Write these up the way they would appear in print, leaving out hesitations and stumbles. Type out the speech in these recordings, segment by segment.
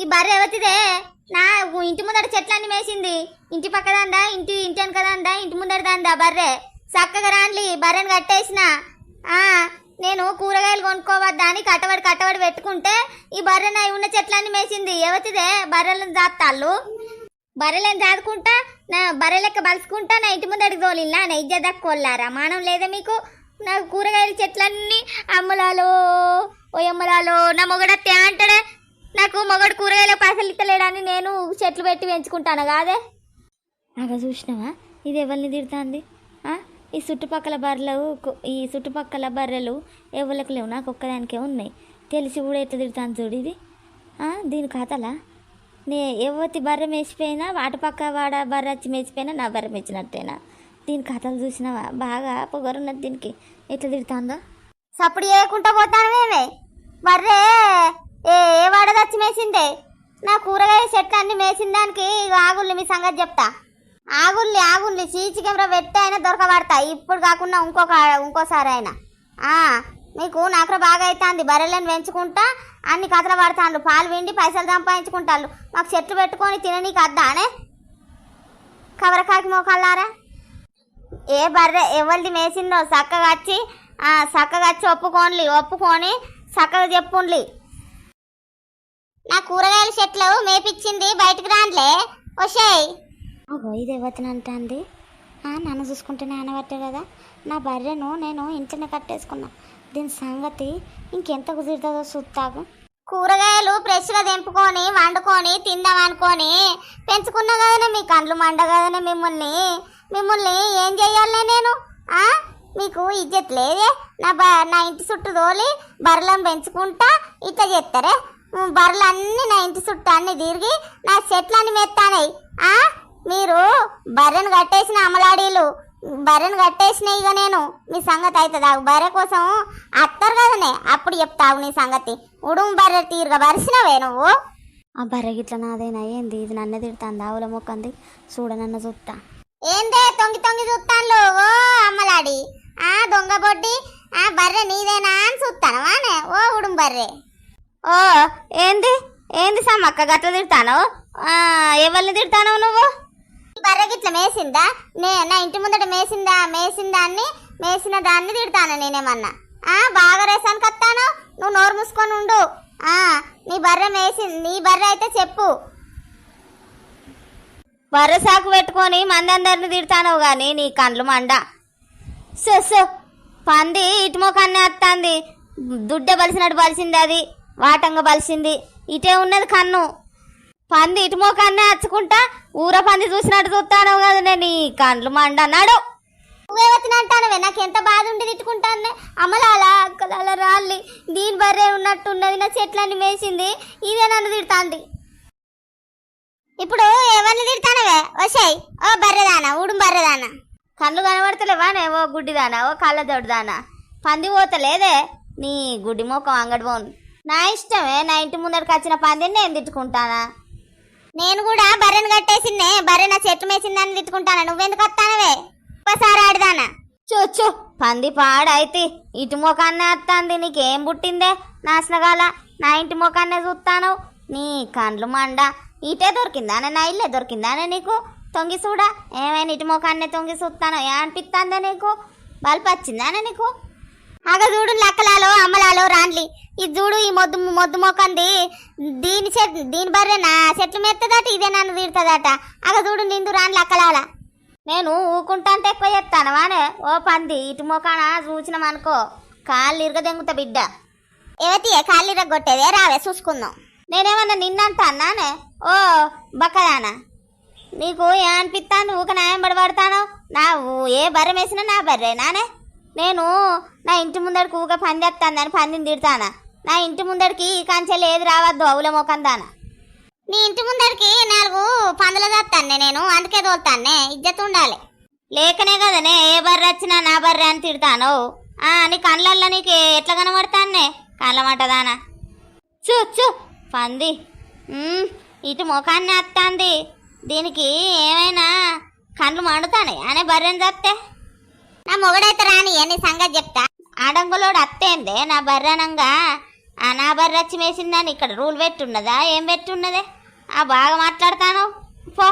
ఈ బర్రె ఎవరిదే? నా ఇంటి ముందర చెట్లన్నీ మేసింది. ఇంటి పక్కదందా, ఇంటి వెనకదందా, ఇంటి ముందర దందా బర్రె. చక్కగా రాండ్లి, బర్రెను కట్టేసిన. నేను కూరగాయలు కొనుక్కోవద్దా అని కట్టబడి పెట్టుకుంటే ఈ బర్రె నా ఉన్న చెట్లన్నీ మేసింది. ఎవరిదే? బర్రెలను దాత్తాళ్ళు. బర్రెలను దాదుకుంటా నా బర్రె లెక్క బలుసుకుంటా నా ఇంటి ముందడికి తోలిల్లా. నా ఇజ్జత్ దక్కోళ్ళారా? మానం లేదా మీకు? నాకు కూరగాయల చెట్లన్నీ అమ్మలాలో ఓ అమ్మలాలో. నా మొగడత్తే అంటాడే. నాకు మొగడు కూరగాయల పైసలు ఇస్తలేడని నేను చెట్లు పెట్టి పెంచుకుంటాను కాదే. నాకు చూసినావా ఇది ఎవరిని తిడుతుంది? ఈ చుట్టుపక్కల బర్రెలు ఎవరికి లేవు, నాకు ఒక్కదానికే ఉన్నాయి. తెలిసి కూడా ఎట్లా తిడుతాను చూడు ఇది. దీని కథలా ఎవరి బర్రె మేసిపోయినా అటుపక్క వాడ బర్రె వచ్చి మేసిపోయినా నా బర్రె మేచినట్టేనా? దీని కథలు చూసినావా? బాగా పొగరున్నది దీనికి. ఎట్లా తిడుతుందో సప్పుడు చేయకుండా పోతాను మేమే. బర్రె ఏ వాడ వచ్చి మేసిందే? నా కూరగాయ చెట్లు అన్ని మేసిన దానికి ఆగుల్ని మీ సంగతి చెప్తా. ఆగుల్ని సీసీ కెమెరా పెట్టి అయినా దొరకబడతా. ఇప్పుడు కాకుండా ఇంకోసారి అయినా. మీకు నాకు బాగా అవుతుంది. బర్రెలను పెంచుకుంటా అన్ని కథలు పడతాను. పాలు విండి పైసలు సంపాదించుకుంటాను. మాకు చెట్లు పెట్టుకొని తిననీకి అద్దానే కవరకాకి మోకాళ్ళారా? ఏ బర్రె ఎవరిది మేసిందో చక్కగా వచ్చి ఒప్పుకొని చక్కగా చెప్పుండ్లి. నా కూరగాయల చెట్లు మేపిచ్చింది బయటకు రాండ్లే వచ్చాయి. ఇది ఎవరినంటే నన్ను చూసుకుంటేనే అనబట్టే కదా. నా బర్రెను నేను ఇంట్లోనే కట్టేసుకున్నా. దీని సంగతి ఇంకెంత కుదురుతుందో చూస్తాగు. కూరగాయలు ఫ్రెష్గా తెంపుకొని వండుకొని తిందామనుకొని పెంచుకున్నా కదనే. మీ కండ్లు మండ కదనే. మిమ్మల్ని ఏం చెయ్యాలనే నేను? మీకు ఇజ్జత్ లేదే? నా ఇంటి చుట్టూ తోలి బర్రెలను పెంచుకుంటా ఇట్లా చేస్తారే? బర్రెలన్నీ నా ఇంటి చుట్టూ అన్ని తిరిగి నా చెట్లన్నీ మెత్తానాయి. మీరు బర్రెను కట్టేసిన అమలాడీలు, బర్రెను కట్టేసిన ఇక నేను మీ సంగతి అవుతుంది. బర్రె కోసం అత్తరు కదనే, అప్పుడు చెప్తావు నీ సంగతి. ఉడుము బర్రె తీరుగా బరిసినవే నువ్వు. ఆ బర్రె గిట్ల నాదేనా ఏంది? ఇది నన్నే తిడుతుంది. ఆవుల మొక్కంది చూడనన్న చూస్తా. ఏందే తొంగి చూస్తాను ఓ అమ్మలాడి? దొంగ బొడ్డి బర్రె నీదేనా అని చూస్తానవానే? ఓ ఉడుము బర్రె. ఓ ఏంది సమ్మక్క గట్ల తిడతాను? ఎవరిని తిడతాను నువ్వు? బర్రె గిట్ల మేసిందా? నా ఇంటి ముందట మేసిన దాన్ని తిడతాను నేనేమన్నా? బాగా రేసానికి వస్తాను. నువ్వు నోరు మూసుకొని ఉండు. నీ బర్రె అయితే చెప్పు. బర్రె సాకు పెట్టుకొని మందందరిని తిడతాను కానీ నీ కండ్లు మండ. సో పంది ఇటుమోకాన్నే వస్తుంది. దుడ్డ బలిసినట్టు బలిసింది, అది వాటంగా బలిసింది. ఇటే ఉన్నది కన్ను. పంది ఇటుమోకాన్నే వచ్చుకుంటా ఊర పంది చూసినట్టు చూస్తాను కదా. నీ కండ్లు మండ అన్నాడు. నువ్వేవచ్చినంటానవే? నాకు ఎంత బాధ ఉండి తిట్టుకుంటాను. అమ్మలాలా రాళ్ళి దీని బర్రె ఉన్నట్టున్నది. నా చెట్లన్నీ మేసింది. ఇదే నన్ను తిడుతాంది. ఇప్పుడు ఎవరిని తిడతానవే? వచ్చాయి ఓ బర్రెదానా, ఉడుం బర్రెదానా. కళ్ళు కనబడతలేవానే? ఓ గుడ్డిదానా, ఓ కళ్ళజోడుదానా. పంది పోతలేదే నీ గుడ్డి మోకం అంగడి పోను. నా ఇష్టమే. నా ఇంటి ముందరికి వచ్చిన పందిని నేను తిట్టుకుంటానా? నేను కూడా బర్రెను కట్టేసిందే. బర్రె నా చెట్టు మేసిందని తిట్టుకుంటానా? నువ్వెందుకు వస్తానవే? ఒకసారి ఆడదానా? చూ పంది పాడైతే ఇటు మోకాన్నే వస్తుంది. నీకేం పుట్టిందే నాశనగాల? నా ఇంటి మోకాన్నే చూస్తాను. నీ కండ్లు మండ. ఇటే దొరికిందానే? నా ఇల్లే దొరికిందానే నీకు? తొంగి చూడా ఏమైనా ఇటు మోకాన్నే తొంగి చూస్తాను. ఏమనిపిస్తుందే నీకు? బల్పు వచ్చిందానే నీకు? అగ చూడు లక్కలాలో అమ్మలాలో రాండ్లి. ఇది చూడు ఈ మొద్దు మొక్కంది. దీని బర్రె నా చెట్లు మెత్తదట, ఇదే నన్ను తీరుతుందట. అగ చూడు నిందు రాండ్లి అక్కలాల. నేను ఊకుంటాంటే ఎక్కువ చెప్తాను వానే. ఓ పంది ఇటు మొకాన చూసినామనుకో కాళ్ళు ఇరగదెంగుతా బిడ్డ. ఏవతి కాళ్ళు ఇరగొట్టేదే? రావే చూసుకుందాం. నేనేమన్నా నిన్నంటానే? ఓ బక్కదానా, నీకు ఏమనిపిస్తాను? ఊక న్యాయం పడతాను. నా ఏ బర్రె వేసినా నా బర్రె నానే. నేను నా ఇంటి ముందడికి ఊక పంది వస్తాను పందిని తిడతానా? నా ఇంటి ముందడికి ఈ కంచెలు ఏది రావద్దు అవుల మోకందానా. నీ ఇంటి ముందడికి 4 పందులు తెస్తానే నేను, అందుకే తోలుతానే. ఇజ్జత్ ఉండాలి. లేకనే కదనే ఏ బర్రె వచ్చినా నా బర్రె అని తిడతాను. నీ కళ్ళల్లో నీకు ఎట్లా కనబడతానే? కళ్ళ మంటదానా. చూ పంది ఇటు ముఖాన్ని వస్తుంది. దీనికి ఏమైనా కండ్లు మండుతానే అనే బర్రెని చెప్తే? నా మొగడైతే రాని నీ సంగతి చెప్తా. ఆడంగులోడు అత్తేందే నా బర్రెనంగా ఆ నా బర్రె వచ్చి మేసిందని ఇక్కడ రూల్ పెట్టున్నదా ఏం పెట్టున్నదే? బాగా మాట్లాడతాను పో,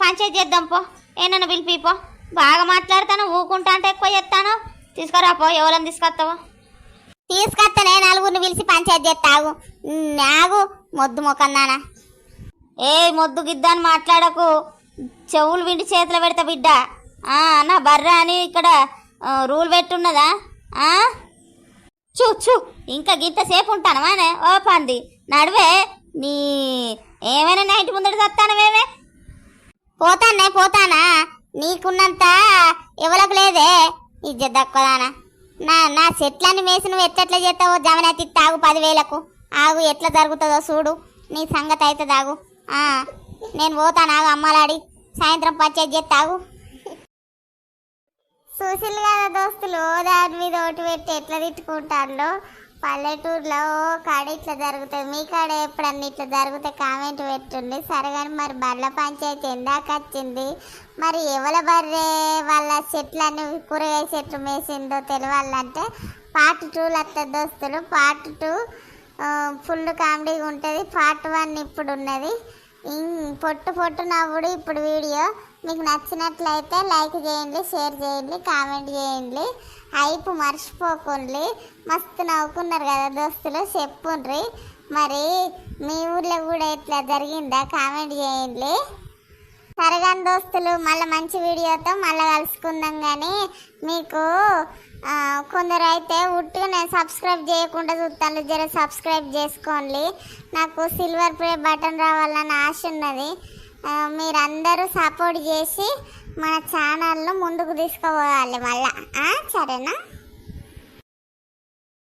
పంచాయతీ చేద్దాం పో, ఏమన్నా పిలిపి పో. బాగా మాట్లాడతాను, ఊకుంటా అంటే ఎక్కువ చేస్తాను. తీసుకురా పో, ఎవరైనా తీసుకొస్తావో తీసుకొస్తానే. నలుగురిని పిలిచి పంచాయతీ చేస్తాగు. నాగు మొద్దు మొకందానా. మొద్దు గిద్దాని మాట్లాడకు, చెవులు విండి చేతిలో పెడతా బిడ్డ. నా బర్రె అని ఇక్కడ రూల్ పెట్టున్నదా? చూ ఇంకా గింతసేపు ఉంటానమానే? ఓ పంది నడువే, నీ ఏమైనా నైట్ ముందట చస్తానమేమే? పోతానా, నీకున్నంత ఎవరికి లేదే ఇజ్జత్ తక్కువదానా. నా చెట్లన్నీ వేసి నువ్వు ఎట్లెట్లా చేస్తావో జమనెత్తి తాగు 10,000కు. ఆగు ఎట్లా జరుగుతుందో చూడు, నీ సంగతి అయితే తాగు. నేను పోతాను, ఆగు అమ్మలాడి సాయంత్రం పంచాయతీ చేస్తాగు. చూసిల్లు కదా దోస్తులు, దాని మీద ఒకటి పెట్టి ఎట్లా తిట్టుకుంటారు. పల్లెటూరులో కాడ ఇట్లా జరుగుతుంది, మీ కాడ ఎప్పుడన్నా ఇట్లా జరిగితే కామెంట్ పెట్టండి. సరే కానీ మరి బర్ల పంచాయతీ ఎందాక వచ్చింది, మరి ఎవల బర్రె వాళ్ళ చెట్లన్నీ కూరగాయ చెట్లు మేసిందో తెలియాలంటే పార్ట్ 2 వస్తుంది దోస్తులు. పార్ట్ 2 ఫుల్ కామెడీగా ఉంటుంది. పార్ట్ 1 ఇప్పుడు ఉన్నది. పొట్టు నవ్వుడు ఇప్పుడు వీడియో. మీకు నచ్చినట్లయితే లైక్ చేయండి, షేర్ చేయండి, కామెంట్ చేయండి. హైప్ మర్చిపోకండి. మస్తు నవ్వుకున్నారు కదా దోస్తులు, చెప్పుండ్రి. మరి మీ ఊర్లో కూడా ఇట్లా జరిగిందా కామెంట్ చేయండి. సరేగా దోస్తులు, మళ్ళీ మంచి వీడియోతో మళ్ళీ కలుసుకుందాం. కానీ మీకు కొందరు అయితే ఉట్టుగా నేను సబ్స్క్రైబ్ చేయకుండా చూస్తాను, జర సబ్స్క్రైబ్ చేసుకోండి. నాకు సిల్వర్ ప్లే బటన్ రావాలని ఆశ ఉన్నది. మీరందరూ సపోర్ట్ చేసి మన ఛానల్ను ముందుకు తీసుకుపోవాలి మళ్ళా. సరేనా?